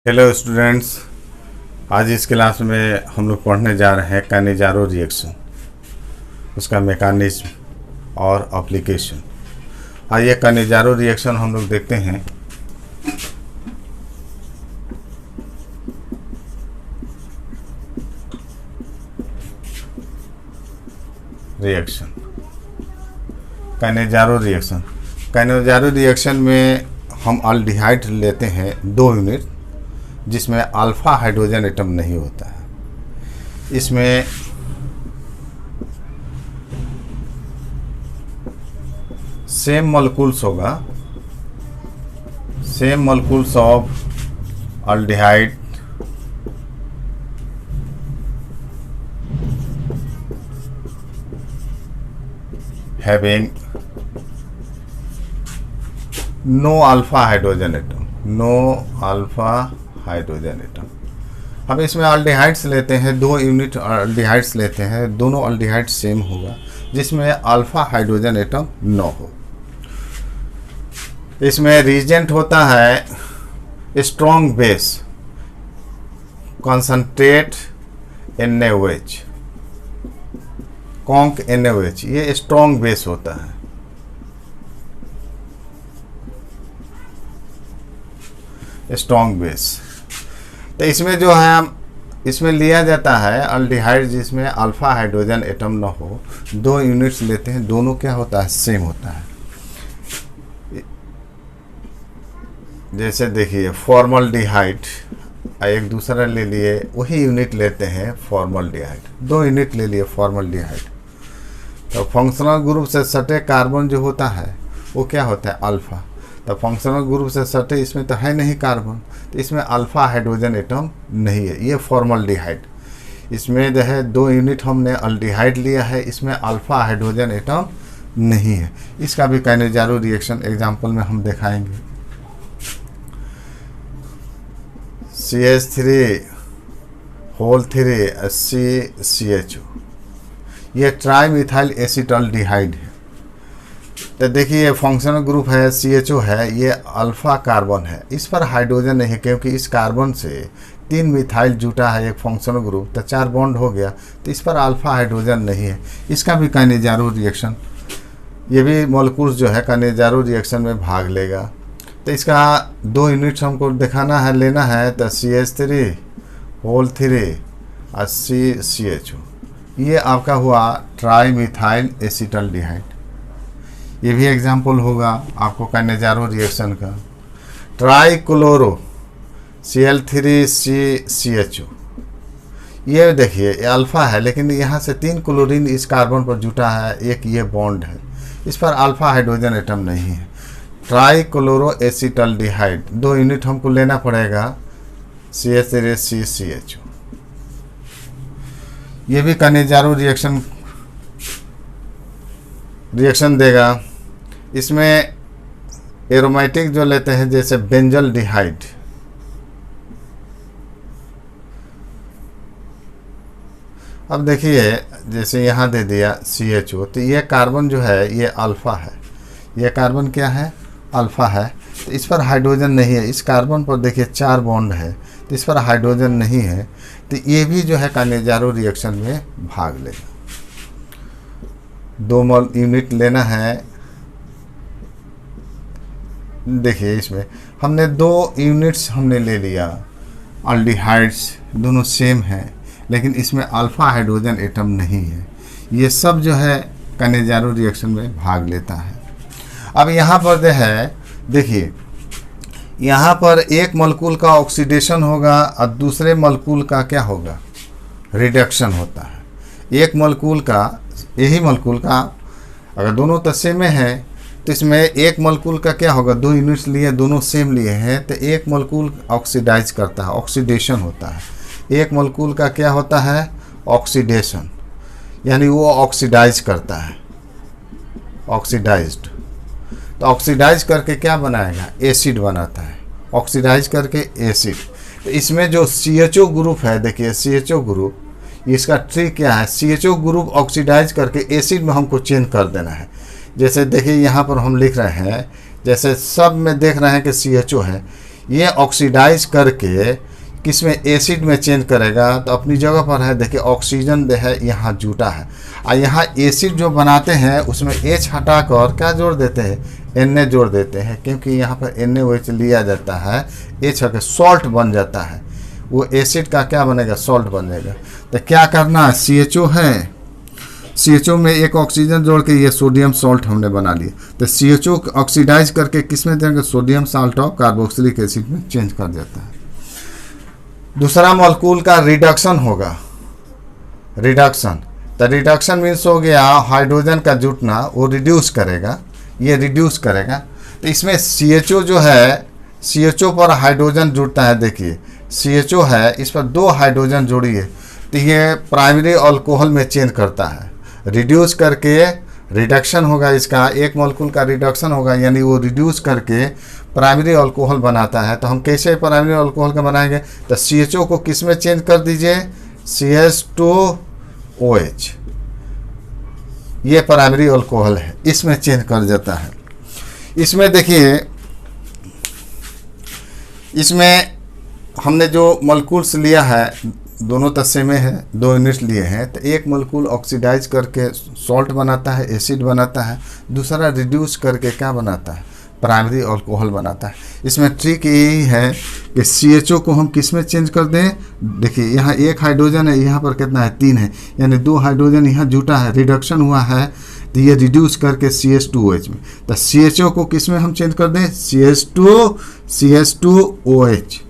Hello students. आज इस class में हम लोग पढ़ने जा रहे हैं कानिजारो रिएक्शन, उसका मैकेनिज्म और एप्लीकेशन। आइए कानिजारो रिएक्शन हम लोग देखते हैं। रिएक्शन कानिजारो रिएक्शन में हम अल्डिहाइड लेते हैं 2 यूनिट, जिसमें अल्फा हाइड्रोजन एटम नहीं होता है। इसमें सेम मॉलिक्यूल्स होगा, same molecules of aldehyde having no alpha hydrogen atom. हम इसमें अल्डिहाइड्स लेते हैं, 2 यूनिट अल्डिहाइड्स लेते हैं, दोनों अल्डिहाइड सेम होगा जिसमें अल्फा हाइड्रोजन एटम न हो। इसमें रीजेंट होता है strong base, concentrate NaOH, conc NaOH, ये स्ट्रॉन्ग बेस होता है। स्ट्रॉन्ग बेस तो इसमें जो है इसमें लिया जाता है अल्डिहाइड जिसमें अल्फा हाइड्रोजन एटम न हो। 2 यूनिट्स लेते हैं, दोनों क्या होता है, सेम होता है। जैसे देखिए फॉर्मल्डिहाइड, एक दूसरा ले लिए, वही यूनिट लेते हैं फॉर्मल्डिहाइड, 2 यूनिट ले लिए फॉर्मल्डिहाइड। तो फंक्शनल ग्रुप से सटे कार्बन जो होता है वो क्या होता है, अल्फा। तो फंक्शनल ग्रुप से सटे इसमें तो है नहीं कार्बन, तो इसमें अल्फा हाइड्रोजन एटम नहीं है, ये फॉर्मल्डिहाइड। इसमें जो है 2 यूनिट हमने अल्डिहाइड लिया है, इसमें अल्फा हाइड्रोजन एटम नहीं है। इसका भी कानिजारो रिएक्शन एग्जाम्पल में हम दिखाएंगे। CH3 ये ट्राईमिथाइल एसिटाल्डिहाइड है। तो देखिए फंक्शनल ग्रुप है, CHO है, ये अल्फा कार्बन है, इस पर हाइड्रोजन नहीं है क्योंकि इस कार्बन से 3 मिथाइल जुटा है एक फंक्शनल ग्रुप, तो 4 बॉन्ड हो गया, तो इस पर अल्फा हाइड्रोजन नहीं है। इसका भी कानिजारो रिएक्शन, ये भी मॉलिक्यूल्स जो है कानिजारो रिएक्शन में भाग लेगा। तो इसका 2 यूनिट्स हमको दिखाना है, लेना है, तो CH3 और CHO, ये आपका हुआ ट्राईमिथाइल एसिटाल्डिहाइड। ये भी एग्जाम्पल होगा आपको कानिजारो रिएक्शन का। ट्राईक्लोरो Cl3CCHO, ये देखिए ये अल्फा है, लेकिन यहाँ से 3 क्लोरीन इस कार्बन पर जुटा है, एक ये बॉन्ड है, इस पर अल्फा हाइड्रोजन एटम नहीं है। ट्राईक्लोरो एसिटाल्डिहाइड 2 यूनिट हमको लेना पड़ेगा, CH3CCHO, ये भी कानिजारो रिएक्शन देगा। इसमें एरोमेटिक जो लेते हैं जैसे बेंजल्डिहाइड, अब देखिए जैसे यहाँ दे दिया CHO, तो ये कार्बन जो है ये अल्फा है, ये कार्बन क्या है, अल्फा है, तो इस पर हाइड्रोजन नहीं है। इस कार्बन पर देखिए 4 बॉन्ड है, तो इस पर हाइड्रोजन नहीं है, तो ये भी जो है कानिजारो रिएक्शन में भाग लेगा। 2 यूनिट लेना है। देखिए इसमें हमने 2 यूनिट्स हमने ले लिया, अल्डिहाइड्स दोनों सेम हैं, लेकिन इसमें अल्फा हाइड्रोजन एटम नहीं है। ये सब जो है कानिजारो रिएक्शन में भाग लेता है। अब यहाँ पर जो है देखिए, यहाँ पर एक मॉलिक्यूल का ऑक्सीडेशन होगा और दूसरे मॉलिक्यूल का क्या होगा, रिडक्शन होता है। एक मॉलिक्यूल का, यही मॉलिक्यूल का अगर दोनों तो सेम है, तो इसमें एक मॉलिक्यूल का क्या होगा, 2 यूनिट्स लिए, दोनों सेम लिए हैं, तो एक मॉलिक्यूल ऑक्सीडाइज करता है, ऑक्सीडेशन होता है। एक मॉलिक्यूल का क्या होता है, ऑक्सीडेशन, यानी वो ऑक्सीडाइज करता है, ऑक्सीडाइज्ड। तो ऑक्सीडाइज करके क्या बनाएगा, एसिड बनाता है, ऑक्सीडाइज करके एसिड। तो इसमें जो CHO ग्रुप है, देखिए CHO ग्रुप, इसका ट्रिक क्या है, CHO ग्रुप ऑक्सीडाइज करके एसिड में हमको चेंज कर देना है। जैसे देखिए यहाँ पर हम लिख रहे हैं, जैसे सब में देख रहे हैं कि CHO है, ये ऑक्सीडाइज करके किस में एसिड में चेंज करेगा तो अपनी जगह पर है। देखिए ऑक्सीजन है यहाँ जुटा है और यहाँ एसिड जो बनाते हैं उसमें H हटा कर क्या जोड़ देते हैं, Na जोड़ देते हैं, क्योंकि यहाँ पर NaOH लिया जाता है, H हटा सॉल्ट बन जाता है, वो एसिड का क्या बनेगा, सॉल्ट बनेगा। तो क्या करना है, CHO है, CHO में एक ऑक्सीजन जोड़ के ये सोडियम सॉल्ट हमने बना लिया। तो CHO ऑक्सीडाइज करके किस में देंगे, sodium salt of carboxylic acid में चेंज कर देता है। दूसरा मॉलिक्यूल का रिडक्शन होगा, रिडक्शन। तो रिडक्शन मीन्स हो गया हाइड्रोजन का जुटना, वो रिड्यूस करेगा, ये रिड्यूस करेगा। तो इसमें CHO जो है, CHO पर हाइड्रोजन जुड़ता है। देखिए CHO है, इस पर 2 हाइड्रोजन जोड़िए तो ये प्राइमरी अल्कोहल में चेंज करता है, रिड्यूस करके रिडक्शन होगा इसका, एक मॉलिक्यूल का रिडक्शन होगा, यानी वो रिड्यूस करके प्राइमरी अल्कोहल बनाता है। तो हम कैसे प्राइमरी अल्कोहल का बनाएंगे, तो CHO को किस में चेंज कर दीजिए, CH2OH, ये प्राइमरी अल्कोहल है, इसमें चेंज कर जाता है। इसमें देखिए, इसमें हमने जो मॉलिक्यूल्स लिया है दोनों तस्से में है, 2 यूनिट्स लिए हैं। तो एक मॉलिक्यूल ऑक्सीडाइज करके सॉल्ट बनाता है, एसिड बनाता है, दूसरा रिड्यूस करके क्या बनाता है, प्राइमरी अल्कोहल बनाता है। इसमें ट्रिक यही है कि CHO को हम किस में चेंज कर दें। देखिए यहाँ 1 हाइड्रोजन है, यहाँ पर कितना है, 3 है, यानी 2 हाइड्रोजन यहाँ जुटा है, रिडक्शन हुआ है, तो ये रिड्यूस करके CH2OH में। तो CHO को किस में हम चेंज कर दें, CH2OH।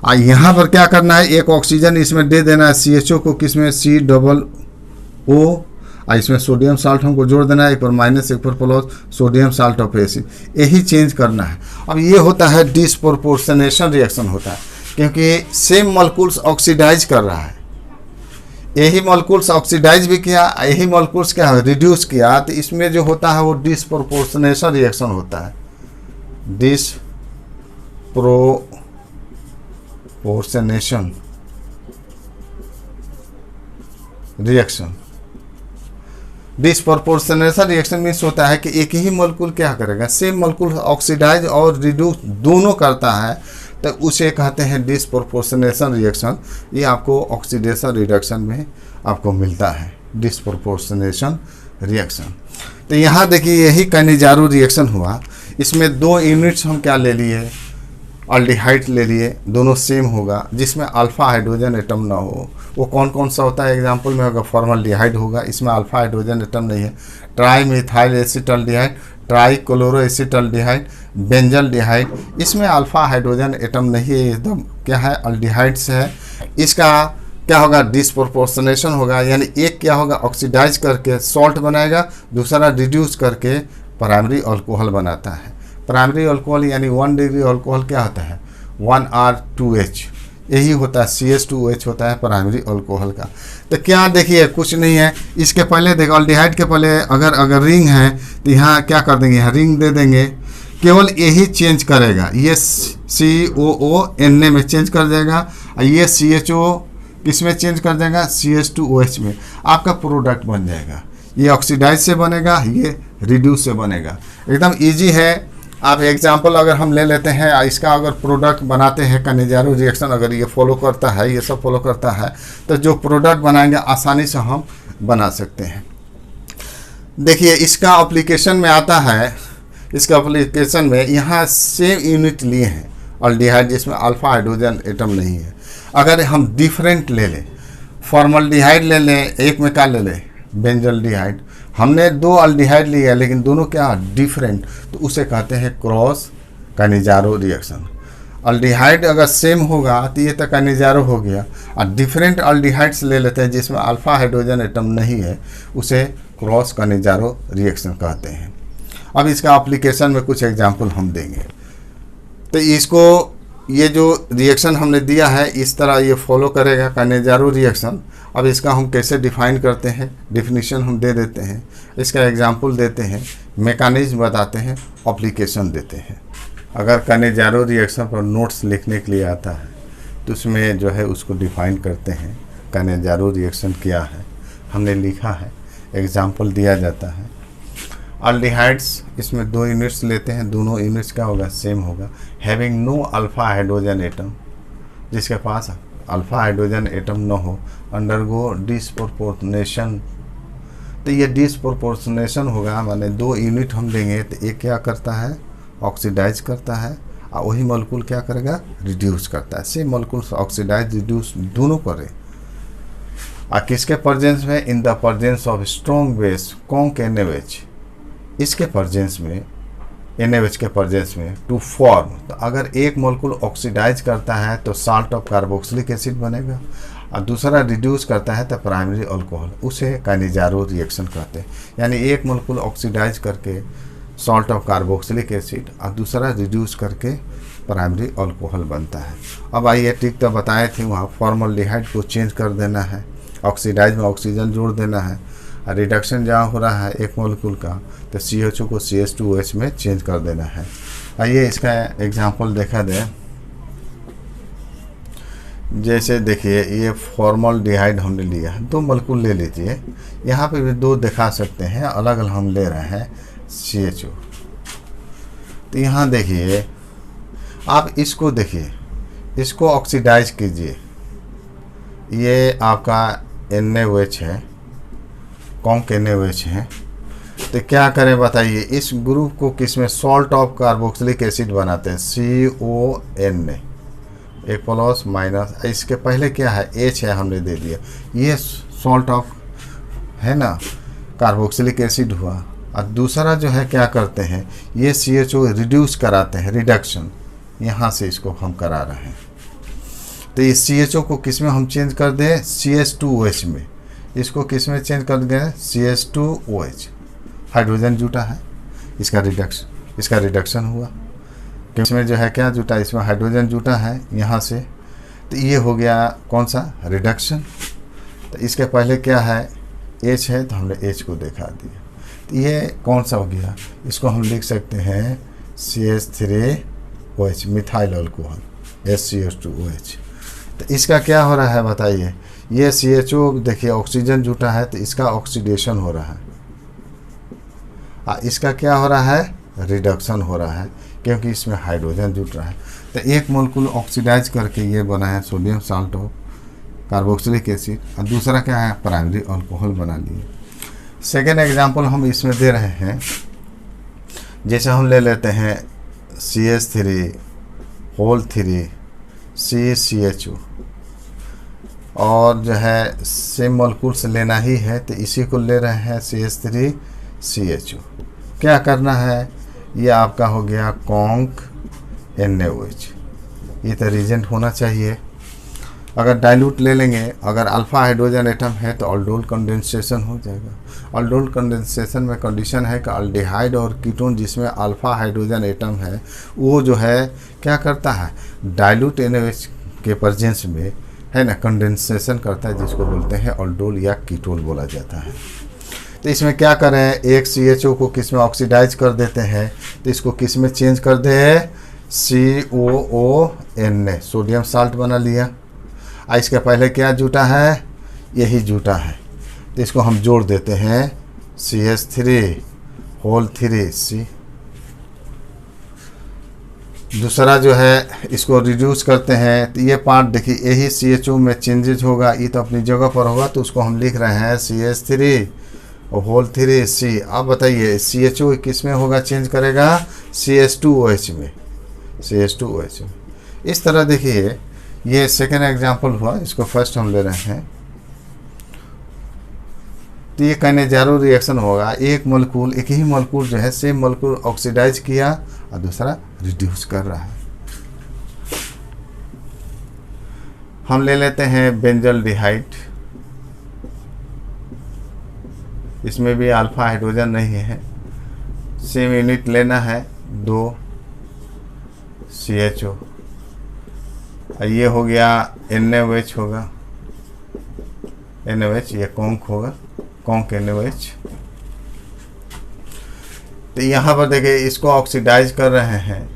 और यहाँ पर क्या करना है, एक ऑक्सीजन इसमें दे देना है, CHO को किस में, COO, और इसमें सोडियम साल्ट हमको जोड़ देना है, एक पर माइनस एक पर plus, sodium salt of acid, यही चेंज करना है। अब ये होता है डिस्प्रोपोर्शनेशन रिएक्शन होता है, क्योंकि सेम मॉलिक्यूल्स ऑक्सीडाइज कर रहा है, यही मॉलिक्यूल्स ऑक्सीडाइज भी किया, यही मॉलिक्यूल्स क्या है, रिड्यूस किया, तो इसमें जो होता है वो डिस्प्रोपोर्शनेशन रिएक्शन होता है, disproportionation reaction. Disproportionation reaction means होता है कि एक ही मॉलिक्यूल क्या करेगा, सेम मॉलिक्यूल ऑक्सीडाइज और रिड्यूस दोनों करता है, तो उसे कहते हैं डिस्प्रोपोर्शनेशन रिएक्शन। ये आपको ऑक्सीडेशन रिडक्शन में आपको मिलता है, डिस्प्रोपोर्शनेशन रिएक्शन। तो यहाँ देखिए यही कैनिजारो रिएक्शन हुआ, इसमें 2 यूनिट्स हम क्या ले लिए, अल्डिहाइड ले लिए, दोनों सेम होगा, जिसमें अल्फा हाइड्रोजन एटम ना हो। वो कौन कौन सा होता है, एग्जांपल में होगा फॉर्मल्डिहाइड होगा, इसमें अल्फा हाइड्रोजन एटम नहीं है, tri methyl acetaldehyde, try chloro acetaldehyde, benzaldehyde, इसमें अल्फा हाइड्रोजन एटम नहीं है, एकदम क्या है, अल्डिहाइड्स है। इसका क्या होगा, डिस्प्रोपोर्शनेशन होगा, यानी एक क्या होगा, ऑक्सीडाइज करके सॉल्ट बनाएगा, दूसरा रिड्यूस करके प्राइमरी अल्कोहल बनाता है। प्राइमरी अल्कोहल यानी 1 डिग्री अल्कोहल क्या होता है, 1R2H, यही होता है, CH2OH होता है प्राइमरी अल्कोहल का। तो क्या देखिए कुछ नहीं है, इसके पहले देखो अल्डिहाइड के पहले अगर रिंग है तो यहाँ क्या कर देंगे, यहाँ रिंग दे देंगे, केवल यही चेंज करेगा, ये COO Na में चेंज कर देगा, और ये CHO किस में चेंज कर देगा, CH2OH में, आपका प्रोडक्ट बन जाएगा। ये ऑक्सीडाइज से बनेगा, ये रिड्यूस से बनेगा, एकदम ईजी है। आप एग्जाम्पल अगर हम ले लेते हैं, इसका अगर प्रोडक्ट बनाते हैं, कैनिजारो रिएक्शन अगर ये फॉलो करता है, ये सब फॉलो करता है, तो जो प्रोडक्ट बनाएंगे आसानी से हम बना सकते हैं। देखिए इसका एप्लीकेशन में आता है, इसका एप्लीकेशन में यहाँ सेम यूनिट लिए हैं अल्डिहाइड, जिसमें अल्फा हाइड्रोजन एटम नहीं है। अगर हम डिफरेंट ले लें, फॉर्मल्डिहाइड ले लें, एक में क्या ले लें, बेंजल्डिहाइड, हमने 2 अल्डिहाइड लिया लेकिन दोनों क्या डिफरेंट, तो उसे कहते हैं क्रॉस कैनिजारो रिएक्शन। अल्डिहाइड अगर सेम होगा तो ये तो कैनिजारो हो गया, और डिफरेंट अल्डिहाइड्स ले लेते हैं जिसमें अल्फा हाइड्रोजन एटम नहीं है, उसे क्रॉस कैनिजारो रिएक्शन कहते हैं। अब इसका एप्लीकेशन में कुछ एग्जाम्पल हम देंगे। तो इसको, ये जो रिएक्शन हमने दिया है इस तरह ये फॉलो करेगा कैनिजारो रिएक्शन। अब इसका हम कैसे डिफाइन करते हैं, डिफिनीशन हम दे देते हैं, इसका एग्जाम्पल देते हैं, मैकेनिज्म बताते हैं, एप्लीकेशन देते हैं। अगर कैनिजारो रिएक्शन पर नोट्स लिखने के लिए आता है तो उसमें जो है उसको डिफाइन करते हैं, कैनिजारो रिएक्शन क्या है, हमने लिखा है, एग्जाम्पल दिया जाता है, अल्डिहाइड्स इसमें 2 यूनिट्स लेते हैं, दोनों यूनिट्स क्या होगा, सेम होगा। Having no alpha hydrogen atom, जिसके पास अल्फा हाइड्रोजन एटम न हो, अंडरगो डिसप्रोपोर्शनेशन। तो ये डिसप्रोपोर्शनेशन होगा, माने 2 यूनिट हम लेंगे तो एक क्या करता है, ऑक्सीडाइज करता है, और वही मॉलिक्यूल क्या करेगा, रिड्यूस करता है। सेम मॉलिक्यूल्स ऑक्सीडाइज रिड्यूस दोनों करे। और किसके प्रेजेंस में, in the presence of strong base conc NaOH, इसके प्रेजेंस में, NaOH के प्रेजेंस में, टू फॉर्म। तो अगर एक मॉलिक्यूल ऑक्सीडाइज करता है तो साल्ट ऑफ कार्बोक्सिलिक एसिड बनेगा, और दूसरा रिड्यूस करता है तो प्राइमरी अल्कोहल, उसे काइनेजारो रिएक्शन कहते हैं। यानी एक मॉलिक्यूल ऑक्सीडाइज करके सॉल्ट ऑफ कार्बोक्सिलिक एसिड और दूसरा रिड्यूस करके प्राइमरी अल्कोहल बनता है। अब आइए, ठीक तो बताए थे वहाँ फॉर्मल्डिहाइड को चेंज कर देना है, ऑक्सीडाइज में ऑक्सीजन जोड़ देना है, और रिडक्शन जहाँ हो रहा है एक मॉलिक्यूल का तो CHO को CH2OH में चेंज कर देना है। आइए इसका एग्जांपल देखा दे। जैसे देखिए ये फॉर्मल्डिहाइड हमने लिया, 2 मॉलिक्यूल ले लीजिए, यहाँ पे भी 2 दिखा सकते हैं, अलग अलग हम ले रहे हैं CHO। तो यहाँ देखिए, आप इसको देखिए, इसको ऑक्सीडाइज कीजिए, ये आपका NaOH है, कॉन्क NaOH है। तो क्या करें बताइए, इस ग्रुप को किस में, सॉल्ट ऑफ कार्बोक्सिलिक एसिड बनाते हैं, CON, एक प्लस माइनस, इसके पहले क्या है, H है, हमने दे दिया, ये सॉल्ट ऑफ है ना, कार्बोक्सिलिक एसिड हुआ। और दूसरा जो है क्या करते हैं, ये CHO रिड्यूस कराते हैं, रिडक्शन, यहाँ से इसको हम करा रहे हैं। तो ये CHO को किस में हम चेंज कर दें, CH2OH में, इसको किस में चेंज कर दें, CH2OH, हाइड्रोजन जुटा है, इसका रिडक्शन हुआ। इसमें जो है क्या जुटा, इसमें हाइड्रोजन जुटा है यहाँ से, तो ये हो गया कौन सा, रिडक्शन। तो इसके पहले क्या है, H है, तो हमने H को दिखा दिया, तो ये कौन सा हो गया, इसको हम लिख सकते हैं CH3OH, मिथाइल अल्कोहल, HCH2OH। तो इसका क्या हो रहा है बताइए, ये CHO देखिए ऑक्सीजन जुटा है, तो इसका ऑक्सीडेशन हो रहा है, इसका क्या हो रहा है, रिडक्शन हो रहा है, क्योंकि इसमें हाइड्रोजन जुट रहा है। तो एक मोलेक्युल ऑक्सीडाइज करके ये बना है sodium salt of carboxylic acid, और दूसरा क्या है, प्राइमरी अल्कोहल बना लिए। सेकेंड एग्जांपल हम इसमें दे रहे हैं, जैसे हम ले लेते हैं CH3 होल 3 CHO, और जो है सेम मोलेक्युल से लेना ही है, तो इसी को ले रहे हैं CH3 CHO। क्या करना है, ये आपका हो गया कॉन्क NaOH, ये तो रीजेंट होना चाहिए। अगर डाइल्यूट ले लेंगे, अगर अल्फा हाइड्रोजन एटम है तो अल्डोल कंडेंसेशन हो जाएगा। अल्डोल कंडेंसेशन में कंडीशन है कि अल्डिहाइड और कीटोन जिसमें अल्फा हाइड्रोजन एटम है, वो जो है क्या करता है, डाइल्यूट NaOH के प्रेजेंस में है ना, कंडेंसेशन करता है, जिसको बोलते हैं अल्डोल या कीटोन बोला जाता है। तो इसमें क्या करें, एक CHO को किस में ऑक्सीडाइज कर देते हैं, तो इसको किस में चेंज कर दे, COON, सोडियम साल्ट बना लिया। इसके पहले क्या जुटा है, यही जुटा है, तो इसको हम जोड़ देते हैं CH3 होल 3 C। दूसरा जो है इसको रिड्यूस करते हैं, तो ये पार्ट देखिए यही CHO में चेंजेज होगा, ये तो अपनी जगह पर होगा, तो उसको हम लिख रहे हैं CH3 होल 3 C। अब बताइए CHO किस में होगा, चेंज करेगा CH2OH में, CH2OH में। इस तरह देखिए ये सेकेंड एग्जांपल हुआ, इसको फर्स्ट हम ले रहे हैं। तो ये काइनेजारो रिएक्शन होगा, एक मोलेक्यूल, एक ही मोलेक्यूल जो है सेम मोलेक्यूल ऑक्सीडाइज किया और दूसरा रिड्यूस कर रहा है। हम ले लेते हैं बेंजल्डिहाइड, इसमें भी अल्फा हाइड्रोजन नहीं है, सेम यूनिट लेना है 2 CHO, ये हो गया NaOH होगा, NaOH, ये कॉन्क होगा, कॉन्क NaOH। तो यहाँ पर देखिए इसको ऑक्सीडाइज कर रहे हैं,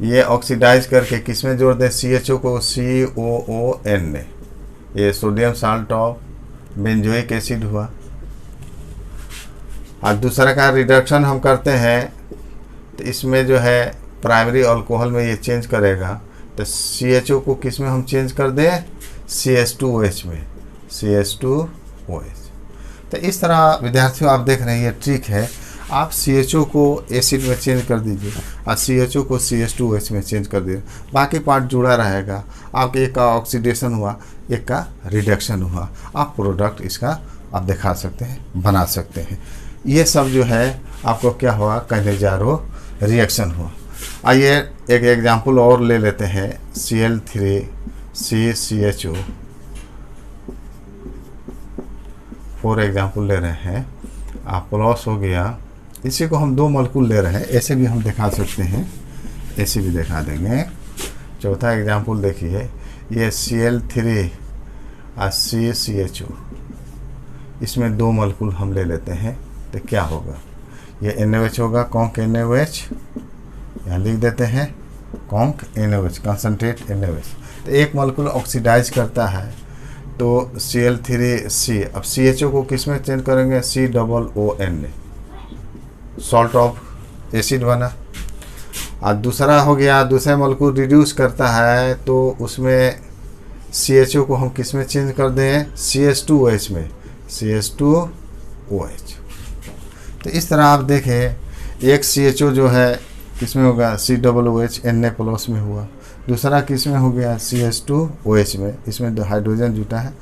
ये ऑक्सीडाइज करके किस में जोड़ दें, CHO को COON, ये sodium salt of benzoic acid हुआ। और दूसरा का रिडक्शन हम करते हैं तो इसमें जो है प्राइमरी अल्कोहल में ये चेंज करेगा, तो CHO को किस में हम चेंज कर दें, CH2OH में, CH2OH। तो इस तरह विद्यार्थियों आप देख रहे हैं ये ट्रिक है, आप CHO को एसिड में चेंज कर दीजिए और CHO को CH2OH में चेंज कर दीजिए, बाकी पार्ट जुड़ा रहेगा। आपके एक का ऑक्सीडेशन हुआ, एक का रिडक्शन हुआ, आप प्रोडक्ट इसका आप दिखा सकते हैं, बना सकते हैं। ये सब जो है आपको क्या हुआ, कैनेजारो रिएक्शन हुआ। आइए एक एग्जांपल और ले लेते हैं, Cl3CCHO, 4 एग्जांपल ले रहे हैं। आप प्लस हो गया, इसी को हम 2 मॉलिक्यूल ले रहे हैं, ऐसे भी हम दिखा सकते हैं, ऐसे भी दिखा देंगे। चौथा एग्जांपल देखिए, ये Cl3 और CCHO, इसमें 2 मॉलिक्यूल हम ले लेते हैं, तो क्या होगा, ये NaOH होगा, कॉन्क NaOH, यहाँ लिख देते हैं कॉन्क NaOH, कंसनट्रेट NaOH। तो एक मॉलिक्यूल ऑक्सीडाइज करता है तो Cl3C, अब CHO को किस में चेंज करेंगे, COON, सॉल्ट ऑफ एसिड बना। और दूसरा हो गया, दूसरा मॉलिक्यूल रिड्यूस करता है तो उसमें CHO को हम किस में चेंज कर दें, CH2OH में, CH2OH। तो इस तरह आप देखें, एक CHO जो है किसमें होगा, COOH Na+ में हुआ, दूसरा किस में हो गया, CH2OH में, इसमें हाइड्रोजन जुटा है,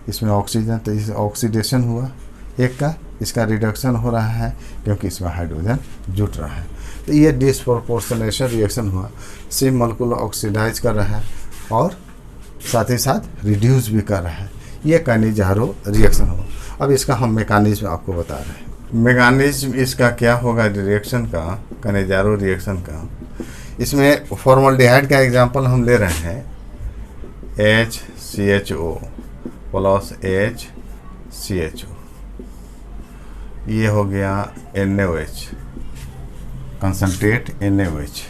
इसमें ऑक्सीजन, तो इस ऑक्सीडेशन हुआ एक का, इसका रिडक्शन हो रहा है क्योंकि इसमें हाइड्रोजन जुट रहा है। तो ये डिस्प्रोपोर्शनेशन रिएक्शन हुआ, सेम मॉलिक्यूल ऑक्सीडाइज कर रहा है और साथ ही साथ रिड्यूस भी कर रहा है, ये कैनेजारो रिएक्शन हुआ। अब इसका हम मैकेनिज्म आपको बता रहे हैं। मैकेनिज्म इसका क्या होगा रिएक्शन का, कैनेजारो रिएक्शन का, इसमें फॉर्मल्डिहाइड का एग्जांपल हम ले रहे हैं, HCHO प्लस HCHO, ये हो गया NaOH, कंसनट्रेट NaOH।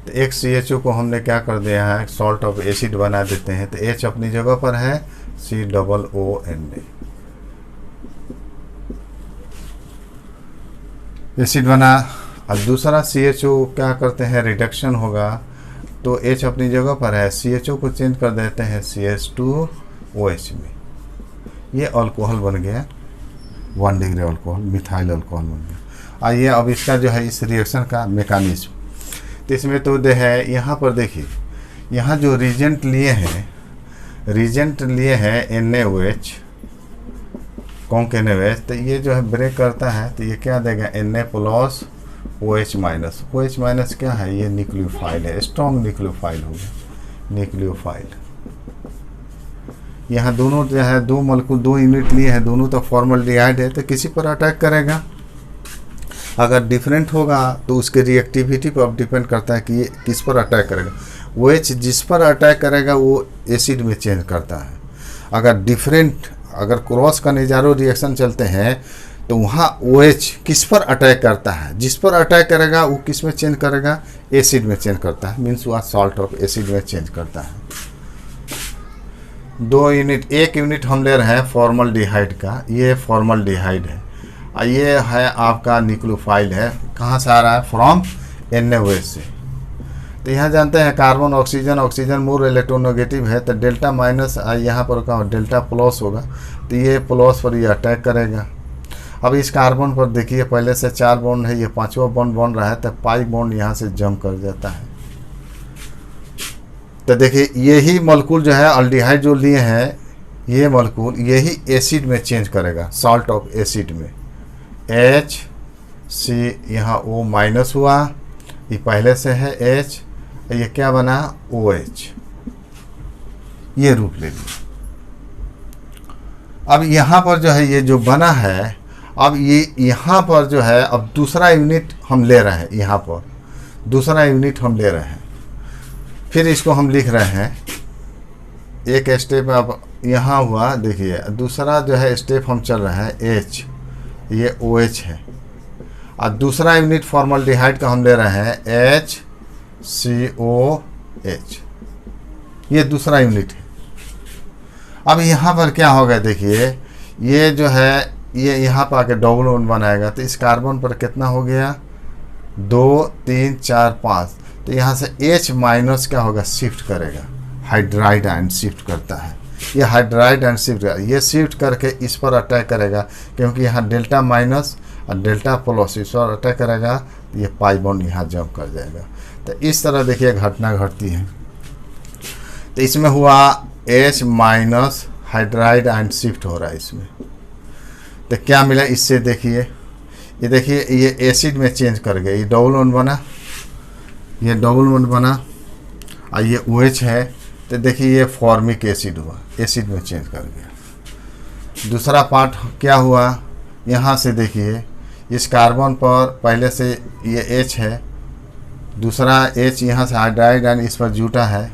तो एक CHO को हमने क्या कर दिया है, सॉल्ट ऑफ एसिड बना देते हैं, तो H अपनी जगह पर है, COON, एसिड बना। और दूसरा CHO क्या करते हैं, रिडक्शन होगा, तो H अपनी जगह पर है, CHO को चेंज कर देते हैं CH2OH में, ये अल्कोहल बन गया, 1 डिग्री अल्कोहल, मिथाइल अल्कोहल बन गया। आइए अब इसका जो है इस रिएक्शन का मैकेनिज्म, तो इसमें तो है, यहाँ पर देखिए, यहाँ जो रीजेंट लिए हैं NaOH, कॉन्क NaOH, तो ये जो है ब्रेक करता है, तो ये क्या देगा, Na+ OH-। OH- क्या है, ये न्यूक्लियोफाइल है, स्ट्रॉन्ग न्यूक्लियोफाइल होगा, न्यूक्लियोफाइल। यहाँ दोनों जो है 2 मॉलिक्यूल 2 यूनिट लिए हैं, दोनों तो फॉर्मल्डिहाइड है, तो किसी पर अटैक करेगा। अगर डिफरेंट होगा तो उसके रिएक्टिविटी पर डिपेंड करता है कि ये किस पर अटैक करेगा। OH जिस पर अटैक करेगा वो एसिड में चेंज करता है। अगर डिफरेंट, अगर क्रॉस कैनेजारो रिएक्शन चलते हैं तो वहाँ OH किस पर अटैक करता है, जिस पर अटैक करेगा वो किस में चेंज करेगा, एसिड में चेंज करता है, मीन्स वह सॉल्ट ऑफ एसिड में चेंज करता है। 2 यूनिट, 1 यूनिट हम ले रहे हैं फॉर्मल्डिहाइड का, ये फॉर्मल्डिहाइड है, ये है आपका न्यूक्लियोफाइल है, कहाँ से आ रहा है, फ्रॉम NaOH से। तो यहाँ जानते हैं carbon oxygen, oxygen more electronegative है, तो डेल्टा माइनस यहाँ पर का डेल्टा प्लस होगा, तो ये प्लस पर ये अटैक करेगा। अब इस कार्बन पर देखिए पहले से 4 बॉन्ड है, ये 5वां बॉन्ड बन रहा है, तो पाई बॉन्ड यहाँ से जम कर जाता है। तो देखिए यही मॉलिक्यूल जो है अल्डिहाइड जो लिए हैं, ये मॉलिक्यूल यही एसिड में चेंज करेगा, सॉल्ट ऑफ एसिड में, HC यहाँ O- हुआ, ये पहले से है H, ये क्या बना, OH, ये रूप ले लिया। अब यहाँ पर जो है ये जो बना है, अब ये यहाँ पर जो है, अब दूसरा यूनिट हम ले रहे हैं, यहाँ पर दूसरा यूनिट हम ले रहे हैं, फिर इसको हम लिख रहे हैं, एक स्टेप अब यहाँ हुआ, देखिए दूसरा जो है स्टेप हम चल रहा है H, ये OH है, और दूसरा यूनिट फॉर्मल्डिहाइड का हम ले रहे हैं HCOH, ये दूसरा यूनिट है। अब यहाँ पर क्या होगा, देखिए ये जो है ये यहाँ पर आके डबल बॉन्ड बनाएगा तो इस कार्बन पर कितना हो गया 2 3 4 5। तो यहाँ से H माइनस क्या होगा शिफ्ट करेगा, हाइड्राइड आयन शिफ्ट करता है। ये हाइड्राइड आयन शिफ्ट ये शिफ्ट करके इस पर अटैक करेगा, क्योंकि यहाँ डेल्टा माइनस और डेल्टा प्लस इस पर अटैक करेगा, तो ये पाई बॉन्ड यहाँ जंप कर जाएगा। तो इस तरह देखिए घटना घटती है। तो इसमें हुआ H minus hydride ion shift हो रहा है इसमें। तो क्या मिला इससे, देखिए ये देखिए ये एसिड में चेंज कर गया, ये डबल बॉन्ड बना, ये डबल बॉन्ड बना और ये OH है। तो देखिए ये फॉर्मिक एसिड हुआ, एसिड में चेंज कर गया। दूसरा पार्ट क्या हुआ, यहाँ से देखिए इस कार्बन पर पहले से ये H है, दूसरा H यहाँ से हाइड्राइड आयन इस पर जुटा है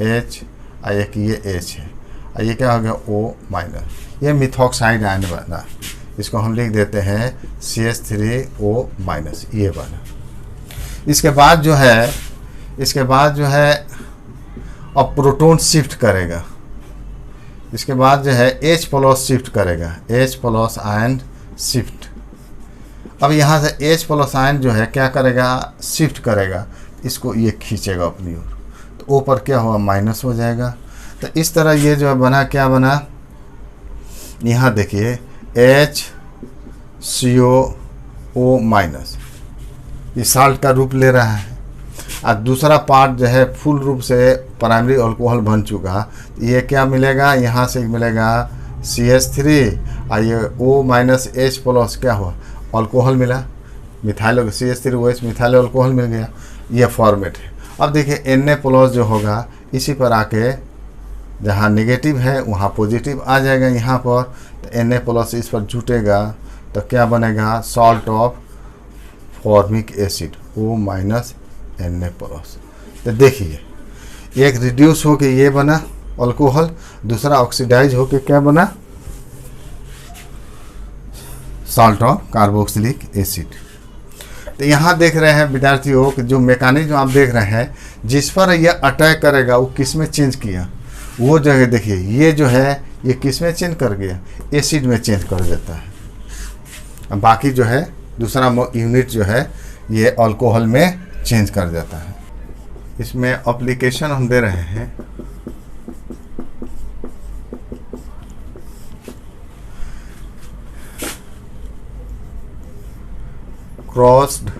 H, और एक ये H है, और ये क्या हो गया O माइनस, ये मिथॉक्साइड आयन बना। इसको हम लिख देते हैं CH3O माइनस, ये बना। इसके बाद जो है अब प्रोटॉन शिफ्ट करेगा, इसके बाद जो है H प्लस शिफ्ट करेगा, H प्लस आयन शिफ्ट। अब यहाँ से H प्लस आयन जो है क्या करेगा, शिफ्ट करेगा, इसको ये खींचेगा अपनी ओर, तो O पर क्या हुआ माइनस हो जाएगा। तो इस तरह ये जो है बना, क्या बना, यहाँ देखिए HCOO माइनस, ये साल्ट का रूप ले रहा है। और दूसरा पार्ट जो है फुल रूप से प्राइमरी अल्कोहल बन चुका, ये क्या मिलेगा, यहाँ से मिलेगा CH3 और ये O माइनस H प्लस क्या हुआ अल्कोहल मिला, मिथाइल CH3OH मिथाइल अल्कोहल मिल गया, ये फॉर्मेट है। अब देखिए Na प्लस जो होगा इसी पर आके जहाँ नेगेटिव है वहाँ पॉजिटिव आ जाएगा यहाँ पर, तो Na प्लस इस पर जुटेगा तो क्या बनेगा salt of formic acid O minus Na plus. तो देखिए एक रिड्यूस होके ये बना अल्कोहल, दूसरा ऑक्सीडाइज होके क्या बना सॉल्ट ऑफ कार्बोक्सिलिक एसिड। तो यहाँ देख रहे हैं विद्यार्थियों कि जो मैकेनिज्म आप देख रहे हैं जिस पर यह अटैक करेगा वो किस में चेंज किया, वो जगह देखिए ये जो है ये किस में चेंज कर गया, एसिड में चेंज कर देता है। अब बाकी जो है दूसरा यूनिट जो है ये अल्कोहल में चेंज कर देता है। इसमें एप्लीकेशन हम दे रहे हैं क्रॉस्ड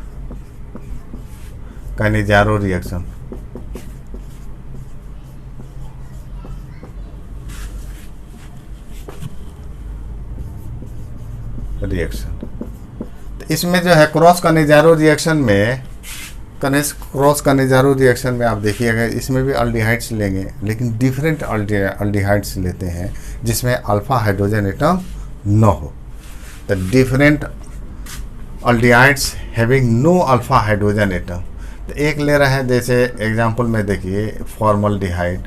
कानिजारो रिएक्शन। तो इसमें जो है क्रॉस कानिजारो रिएक्शन में आप देखिएगा इसमें भी अल्डिहाइड्स लेंगे, लेकिन डिफरेंट अल्डिहाइड्स लेते हैं जिसमें अल्फा हाइड्रोजन एटम न हो। तो different aldehydes having no alpha hydrogen atom. तो एक ले रहे हैं जैसे एग्जांपल में देखिए फॉर्मल्डिहाइड,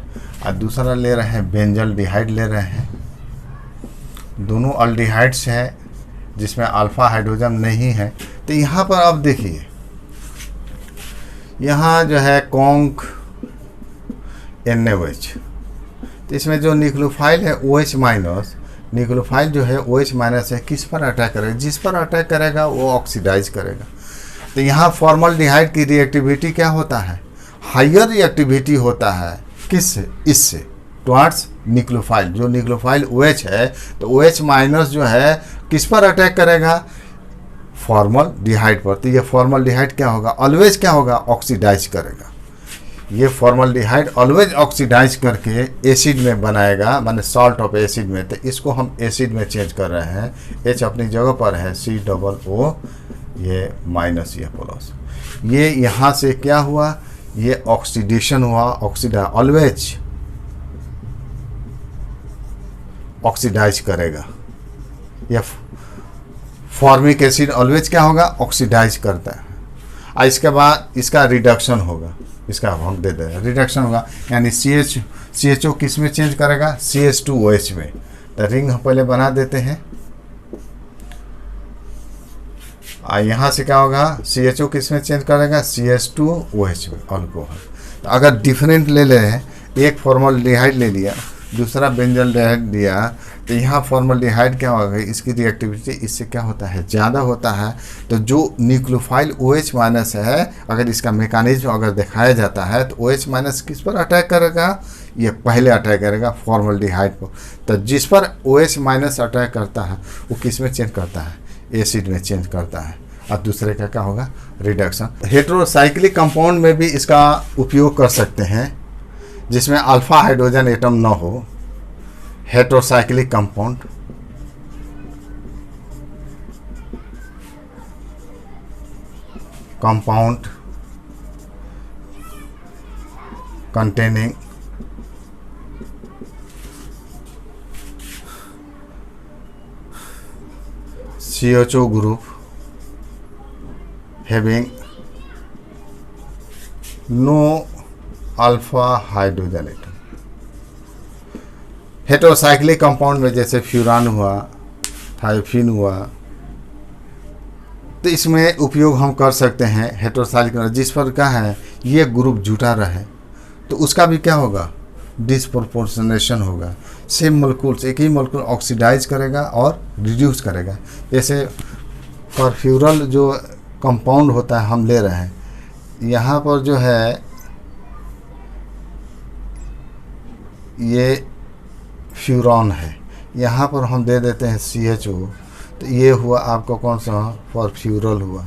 और दूसरा ले रहे हैं बेंजल्डिहाइड ले रहे हैं। दोनों अल्डिहाइड्स हैं जिसमें अल्फा हाइड्रोजन नहीं है। तो यहाँ पर आप देखिए यहाँ जो है कॉन्क NaOH, तो इसमें जो न्यूक्लियोफाइल है OH माइनस, न्यूक्लियोफाइल जो है OH माइनस है, किस पर अटैक करेगा, जिस पर अटैक करेगा वो ऑक्सीडाइज करेगा। तो यहाँ फॉर्मल्डिहाइड की रिएक्टिविटी क्या होता है, हायर रिएक्टिविटी होता है किससे, इससे टुवर्ड्स न्यूक्लियोफाइल। जो न्यूक्लियोफाइल OH है तो OH माइनस जो है किस पर अटैक करेगा, फॉर्मल्डिहाइड पर। तो ये फॉर्मल्डिहाइड क्या होगा, ऑलवेज क्या होगा ऑक्सीडाइज करेगा। ये फॉर्मल्डिहाइड ऑलवेज ऑक्सीडाइज करके एसिड में बनाएगा, माने सॉल्ट ऑफ एसिड में। तो इसको हम एसिड में चेंज कर रहे हैं, H अपनी जगह पर है COO, ये माइनस ये प्लस, ये यहाँ से क्या हुआ, ये ऑक्सीडेशन हुआ, ऑलवेज ऑक्सीडाइज करेगा। ये फॉर्मिक एसिड ऑलवेज क्या होगा ऑक्सीडाइज करता है। और इसके बाद इसका रिडक्शन होगा, इसका हम दे दें रिडक्शन होगा, यानी CHO किस में चेंज करेगा, CH2OH में। तो रिंग हम पहले बना देते हैं, और यहाँ से क्या होगा CHO किस में चेंज करेगा, CH2OH में अल्कोहल। तो अगर डिफरेंट ले ले हैं, एक फॉर्मल्डिहाइड ले लिया, दूसरा बेंजल्डिहाइड दिया, तो यहाँ फॉर्मल्डिहाइड क्या होगा, इसकी रिएक्टिविटी इससे क्या होता है, ज़्यादा होता है। तो जो न्यूक्लियोफाइल OH माइनस है, अगर इसका मैकेनिज्म अगर दिखाया जाता है तो OH माइनस किस पर अटैक करेगा, ये पहले अटैक करेगा फॉर्मल्डिहाइड पर। तो जिस पर OH माइनस अटैक करता है वो किस में चेंज करता है, एसिड में चेंज करता है, और दूसरे का क्या होगा, रिडक्शन। हेटेरोसाइक्लिक कंपाउंड में भी इसका उपयोग कर सकते हैं जिसमें अल्फा हाइड्रोजन एटम न हो। Heterocyclic compound containing CHO group having no alpha hydrogen atom. Heterocyclic compound में जैसे फ्यूरान हुआ, थायोफिन हुआ, तो इसमें उपयोग हम कर सकते हैं हेटेरोसाइक्लिक, जिस पर क्या है ये ग्रुप जुटा रहे तो उसका भी क्या होगा, डिस्प्रोपोर्शनेशन होगा। सेम मोलेक्युल्स, एक ही मोलेक्युल ऑक्सीडाइज करेगा और रिड्यूस करेगा। जैसे परफ्यूरल जो कंपाउंड होता है हम ले रहे हैं, यहाँ पर जो है ये फ्यूरॉन है, यहाँ पर हम दे देते हैं CHO, तो ये हुआ आपका कौन सा, परफ्यूरल हुआ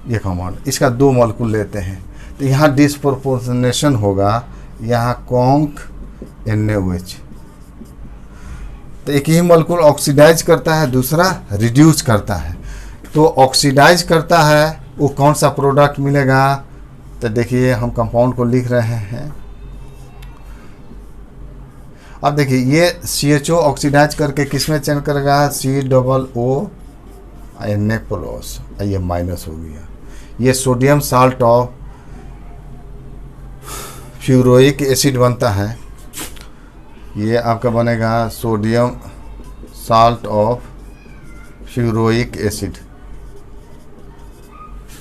ये कंपाउंड। इसका 2 मॉलिक्यूल लेते हैं तो यहाँ डिस्प्रोपोर्शनेशन होगा, यहाँ कॉन्क NaOH। तो एक ही मॉलिक्यूल ऑक्सीडाइज करता है, दूसरा रिड्यूस करता है। तो ऑक्सीडाइज करता है वो कौन सा प्रोडक्ट मिलेगा, तो देखिए हम कंपाउंड को लिख रहे हैं। अब देखिए ये CHO ऑक्सीडाइज करके किस में चेंज करेगा, COO Na+, ये माइनस हो गया। ये sodium salt of furoic acid बनता है, ये आपका बनेगा sodium salt of furoic acid,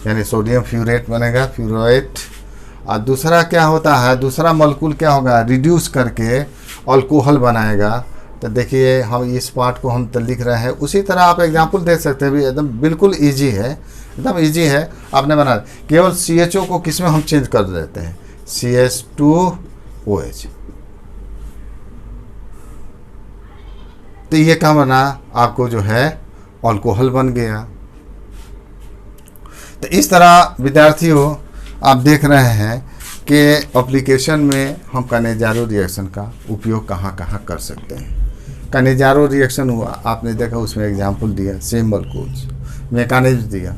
यानी सोडियम फ्यूरेट बनेगा, फ्यूरोएट। और दूसरा क्या होता है, दूसरा मॉलिक्यूल क्या होगा, रिड्यूस करके अल्कोहल बनाएगा। तो देखिए हम इस पार्ट को हम तो लिख रहे हैं, उसी तरह आप एग्जांपल दे सकते हैं भी, एकदम बिल्कुल इजी है, एकदम इजी है आपने बना। केवल CHO को किस में हम चेंज कर देते हैं, CH2OH। तो ये क्या बना, आपको जो है अल्कोहल बन गया। तो इस तरह विद्यार्थियों आप देख रहे हैं कि एप्लीकेशन में हम कानेजारो रिएक्शन का उपयोग कहाँ कहाँ कर सकते हैं। कानेजारो रिएक्शन हुआ, आपने देखा उसमें एग्जांपल दिया, सेम मॉलिक्यूल्स, मैकेनिज्म दिया।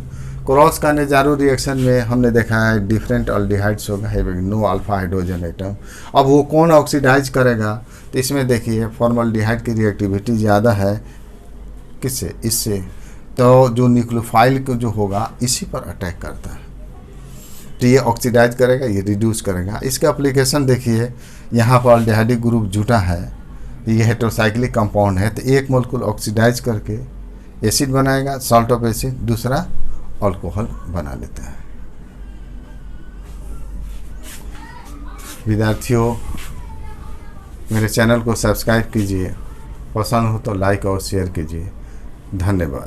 क्रॉस कानेजारो रिएक्शन में हमने देखा है डिफरेंट अल्डिहाइड्स होगा, नो अल्फा हाइड्रोजन एटम। अब वो कौन ऑक्सीडाइज करेगा, तो इसमें देखिए फॉर्मल्डिहाइड की रिएक्टिविटी ज़्यादा है, किससे, इससे। तो जो न्यूक्लियोफाइल को जो होगा इसी पर अटैक करता है, तो ये ऑक्सीडाइज करेगा, ये रिड्यूस करेगा। इसका एप्लीकेशन देखिए, यहाँ पर अल्डिहाइडिक ग्रुप जुटा है, ये हेटेरोसाइक्लिक कंपाउंड है, तो एक मोलेक्युल ऑक्सीडाइज करके एसिड बनाएगा, सॉल्ट ऑफ एसिड, दूसरा अल्कोहल बना लेता है। विद्यार्थियों मेरे चैनल को सब्सक्राइब कीजिए, पसंद हो तो लाइक और शेयर कीजिए। धन्यवाद।